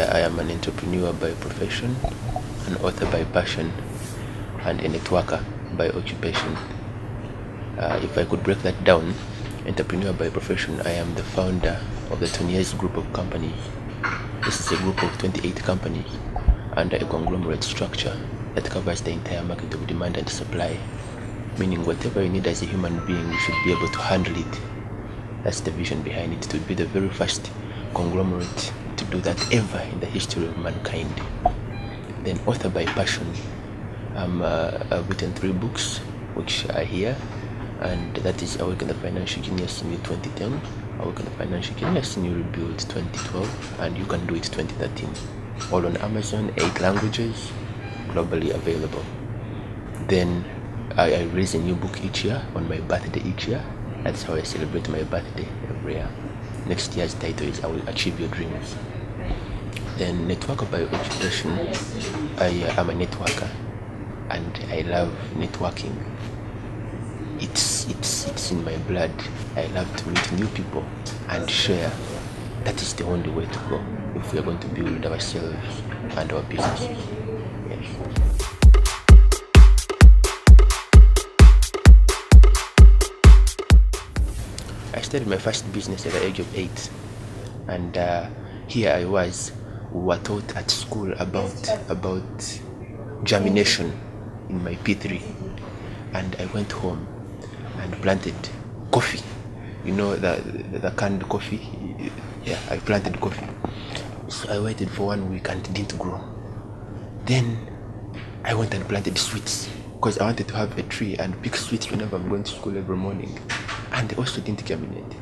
I am an entrepreneur by profession, an author by passion, and a networker by occupation. If I could break that down, entrepreneur by profession, I am the founder of the Tonny group of companies. This is a group of 28 companies under a conglomerate structure that covers the entire market of demand and supply, meaning whatever you need as a human being, you should be able to handle it. That's the vision behind it, to be the very first conglomerate to do that ever in the history of mankind. Then author by passion, I've written 3 books which are here, and that is Awaken the Financial Genius in 2010, Awaken the Financial Genius in Rebuild 2012, and You Can Do It 2013. All on Amazon, 8 languages, globally available. Then I release a new book each year on my birthday each year. That's how I celebrate my birthday every year. Next year's title is I Will Achieve Your Dreams. Then networker by occupation, I am a networker and I love networking. It's in my blood. I love to meet new people and share. That is the only way to go if we are going to build ourselves and our businesses. Yes. I started my first business at the age of 8, and here I was. We were taught at school about germination in my P3, and I went home and planted coffee. You know, the canned coffee. Yeah, I planted coffee. So I waited for 1 week and it didn't grow. Then I went and planted sweets because I wanted to have a tree and pick sweets whenever I'm going to school every morning. And they also didn't germinate.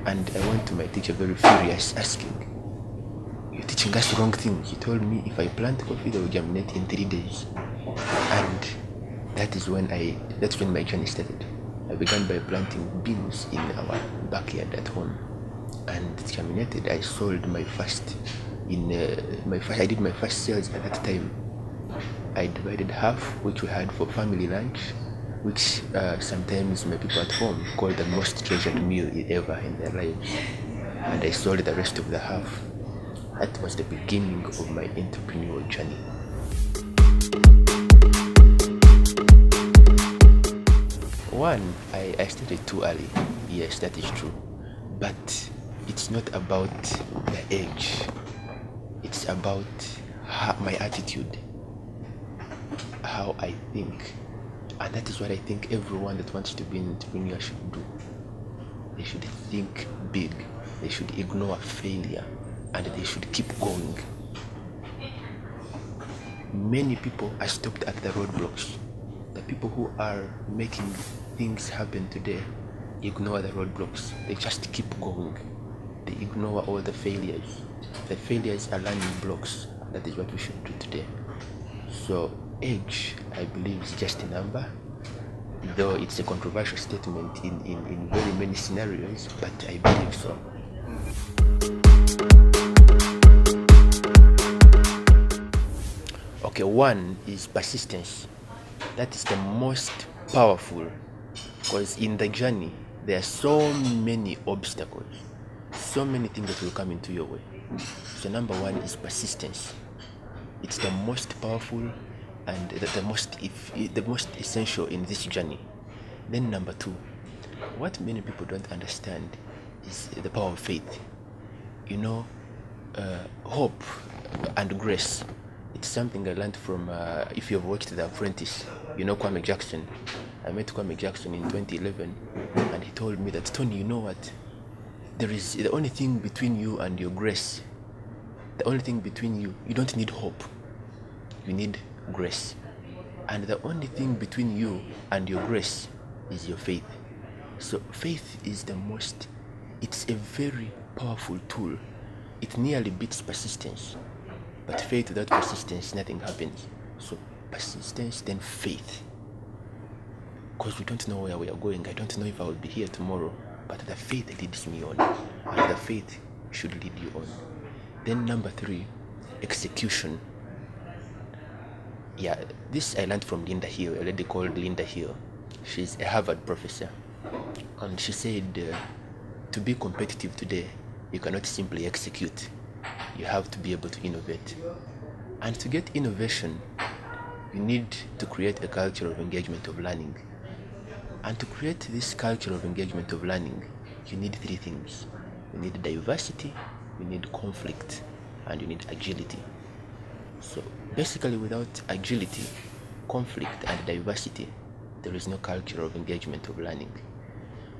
And I went to my teacher very furious, asking, "You're teaching us the wrong thing." He told me if I plant coffee, they will germinate in 3 days. And that's when my journey started. I began by planting beans in our backyard at home, and it germinated. I sold my first. I did my first sales at that time. I divided half, which we had for family lunch, which sometimes my people at home call the most treasured meal ever in their lives, and I sold the rest of the half. That was the beginning of my entrepreneurial journey. One, I started too early. Yes, that is true. But it's not about the age. It's about my attitude, how I think. And that is what I think everyone that wants to be an entrepreneur should do. They should think big. They should ignore failure. And they should keep going. Many people are stopped at the roadblocks. The people who are making things happen today ignore the roadblocks. They just keep going. They ignore all the failures. The failures are learning blocks. That is what we should do today. So age, I believe, is just a number, though it's a controversial statement in very many scenarios, but I believe so. Okay, one is persistence. That is the most powerful, because in the journey there are so many obstacles, so many things that will come into your way. So number one is persistence. It's the most powerful and the most essential in this journey. Then number two, what many people don't understand is the power of faith. You know, hope and grace. It's something I learned from, if you've watched The Apprentice, you know Kwame Jackson. I met Kwame Jackson in 2011, and he told me that, "Tony, you know what? There is the only thing between you and your grace. The only thing between you, you don't need hope. You need grace. And the only thing between you and your grace is your faith." So faith is it's a very powerful tool. It nearly beats persistence. But faith without persistence, nothing happens. So persistence, then faith. Because we don't know where we are going. I don't know if I will be here tomorrow. But the faith leads me on. And the faith should lead you on. Then number three, execution. Yeah, this I learned from Linda Hill, a lady called Linda Hill. She's a Harvard professor. And she said, to be competitive today, you cannot simply execute. you have to be able to innovate. And to get innovation, you need to create a culture of engagement of learning. And to create this culture of engagement of learning, you need three things. You need diversity, you need conflict, and you need agility. So basically, without agility, conflict, and diversity, there is no culture of engagement of learning.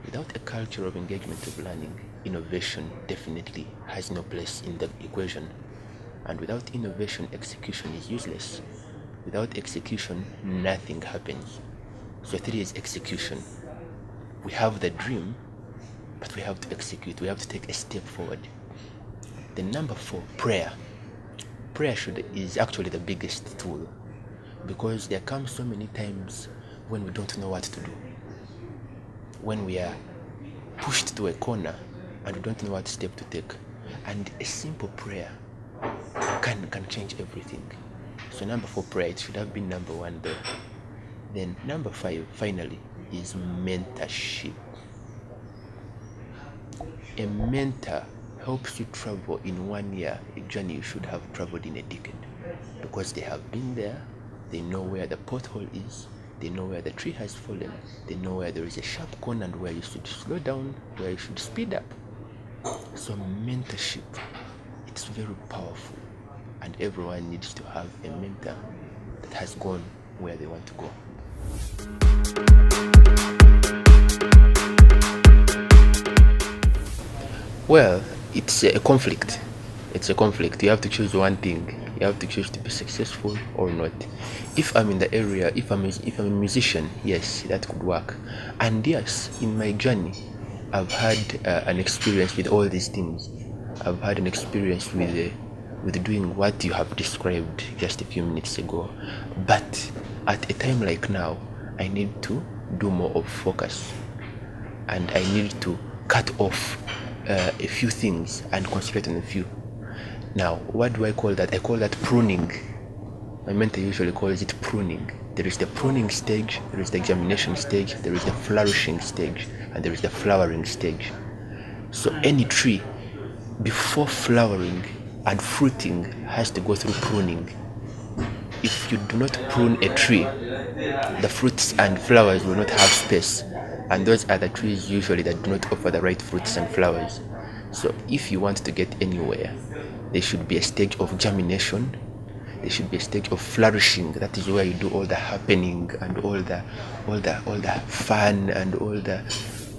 Without a culture of engagement of learning, innovation definitely has no place in the equation. And without innovation, execution is useless. Without execution, nothing happens. So 3 is execution. We have the dream, but we have to execute. We have to take a step forward. The number 4, prayer. Prayer is actually the biggest tool, because there come so many times when we don't know what to do. When we are pushed to a corner and we don't know what step to take. And a simple prayer can change everything. So number 4, prayer. It should have been number 1 though. Then number 5, finally, is mentorship. A mentor helps you travel in 1 year a journey you should have traveled in a decade, because they have been there, they know where the pothole is, they know where the tree has fallen, they know where there is a sharp corner and where you should slow down, where you should speed up. So mentorship, it's very powerful, and everyone needs to have a mentor that has gone where they want to go. Well, it's a conflict. It's a conflict. You have to choose one thing. You have to choose to be successful or not. If I'm in the area, if I'm a musician, yes, that could work. And yes, in my journey, I've had an experience with all these things. I've had an experience with doing what you have described just a few minutes ago. But at a time like now, I need to do more of focus, and I need to cut off a few things and concentrate on a few. Now, what do I call that? I call that pruning. My mentor usually calls it pruning. There is the pruning stage, there is the germination stage, there is the flourishing stage, and there is the flowering stage. So any tree, before flowering and fruiting, has to go through pruning. If you do not prune a tree, the fruits and flowers will not have space, and those are the trees usually that do not offer the right fruits and flowers. So if you want to get anywhere, there should be a stage of germination, there should be a stage of flourishing. That is where you do all the happening and all the fun and all the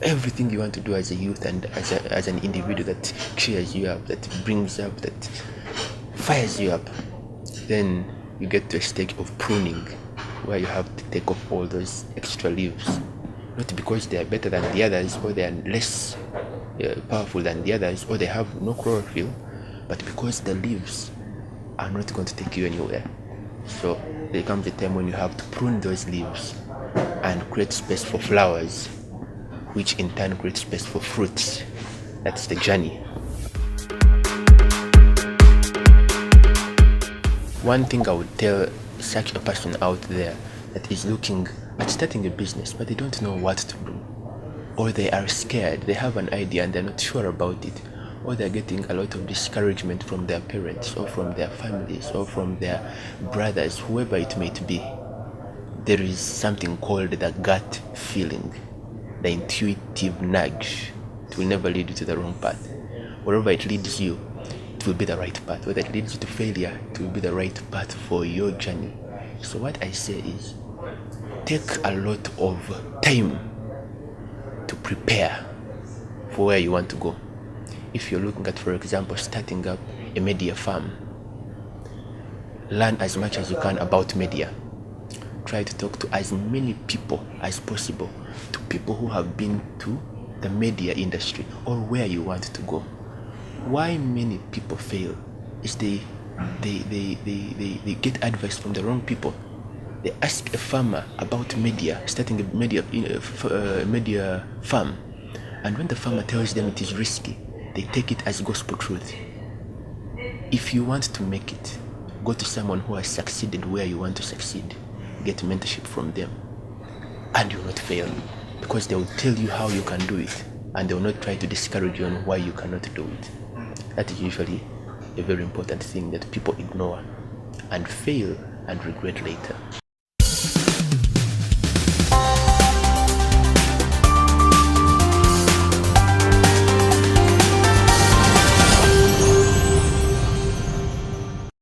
everything you want to do as a youth and as an individual that cheers you up, that brings up, that fires you up. Then you get to a stage of pruning, where you have to take off all those extra leaves, not because they are better than the others or they are less powerful than the others or they have no chlorophyll, but because the leaves are not going to take you anywhere. So there comes a time when you have to prune those leaves and create space for flowers, which in turn creates space for fruits. That's the journey. One thing I would tell such a person out there that is looking at starting a business but they don't know what to do, or they are scared, they have an idea and they're not sure about it, or they're getting a lot of discouragement from their parents or from their families or from their brothers, whoever it may be, there is something called the gut feeling, the intuitive nudge. It will never lead you to the wrong path. Wherever it leads you, it will be the right path. Whether it leads you to failure, it will be the right path for your journey. So what I say is, take a lot of time to prepare for where you want to go. If you're looking at, for example, starting up a media farm, learn as much as you can about media. Try to talk to as many people as possible, to people who have been to the media industry or where you want to go. Why many people fail is they get advice from the wrong people. They ask a farmer about media, starting a media farm, and when the farmer tells them it is risky, they take it as gospel truth. If you want to make it, go to someone who has succeeded where you want to succeed. Get mentorship from them, and you will not fail, because they will tell you how you can do it, and they will not try to discourage you on why you cannot do it. That is usually a very important thing that people ignore and fail and regret later.